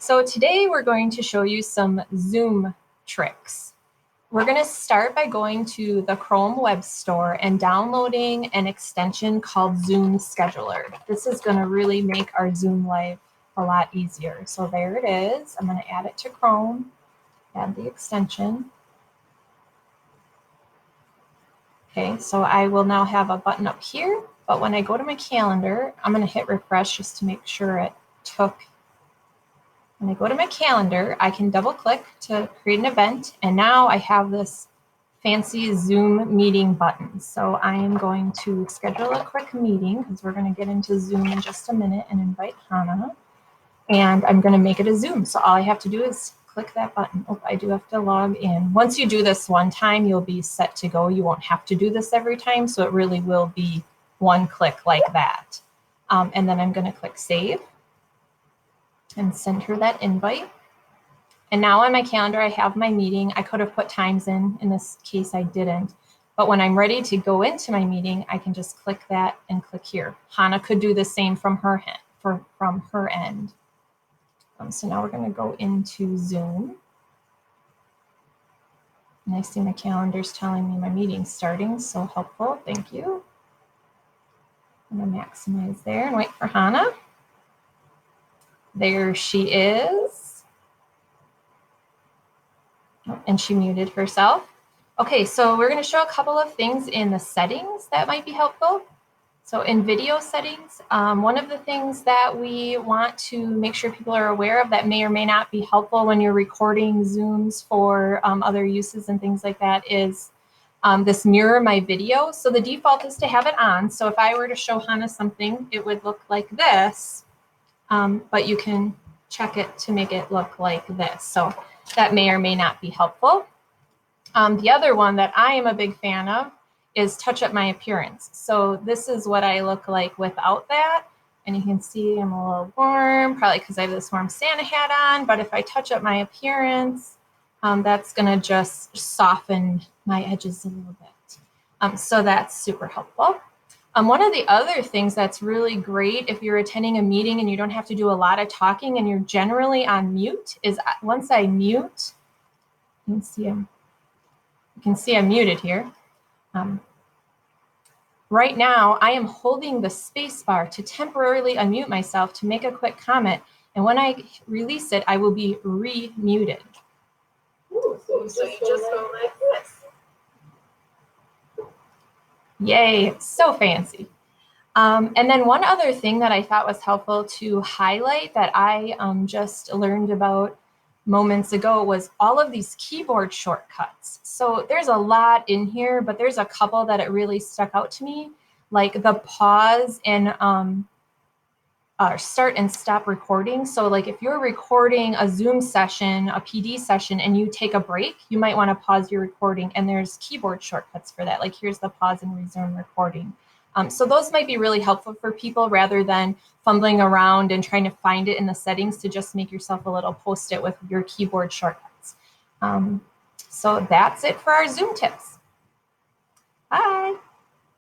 So today we're going to show you some Zoom tricks. We're going to start by going to the Chrome Web Store and downloading an extension called Zoom Scheduler. This is going to really make our Zoom life a lot easier. So there it is. I'm going to add it to Chrome, add the extension. Okay, so I will now have a button up here, but when I go to my calendar, I'm going to hit refresh just to make sure it took. When I go to my calendar, I can double click to create an event, and now I have this fancy Zoom meeting button. So I am going to schedule a quick meeting because we're going to get into Zoom in just a minute and invite Hannah. And I'm going to make it a Zoom. So all I have to do is click that button. Oh, I do have to log in. Once you do this one time, you'll be set to go. You won't have to do this every time. So it really will be one click like that. And then I'm going to click save and send her that invite. And now on my calendar, I have my meeting. I could have put times in this case I didn't. But when I'm ready to go into my meeting, I can just click that and click here. Hannah could do the same from her end. So now we're going to go into Zoom. And I see my calendar's telling me my meeting's starting, so helpful. Thank you. I'm going to maximize there and wait for Hannah. There she is. Oh, and she muted herself. Okay, so we're going to show a couple of things in the settings that might be helpful. So in video settings, one of the things that we want to make sure people are aware of that may or may not be helpful when you're recording Zooms for other uses and things like that is this mirror my video. So the default is to have it on. So if I were to show Hannah something, it would look like this, but you can check it to make it look like this. So that may or may not be helpful. The other one that I am a big fan of is touch up my appearance. So this is what I look like without that. And you can see I'm a little warm, probably because I have this warm Santa hat on. But if I touch up my appearance, that's going to just soften my edges a little bit. So that's super helpful. One of the other things that's really great if you're attending a meeting and you don't have to do a lot of talking and you're generally on mute is once I mute, you can see I'm muted here. Right now, I am holding the space bar to temporarily unmute myself to make a quick comment. And when I release it, I will be re-muted. Ooh, so you just go like this. Yay, so fancy. And then one other thing that I thought was helpful to highlight that I just learned about moments ago was all of these keyboard shortcuts. So there's a lot in here, but there's a couple that it really stuck out to me, like the pause and start and stop recording. So like if you're recording a Zoom session, a PD session, and you take a break, you might want to pause your recording, and there's keyboard shortcuts for that. Like here's the pause and resume recording. So those might be really helpful for people rather than fumbling around and trying to find it in the settings to just make yourself a little post-it with your keyboard shortcuts. So that's it for our Zoom tips. Bye.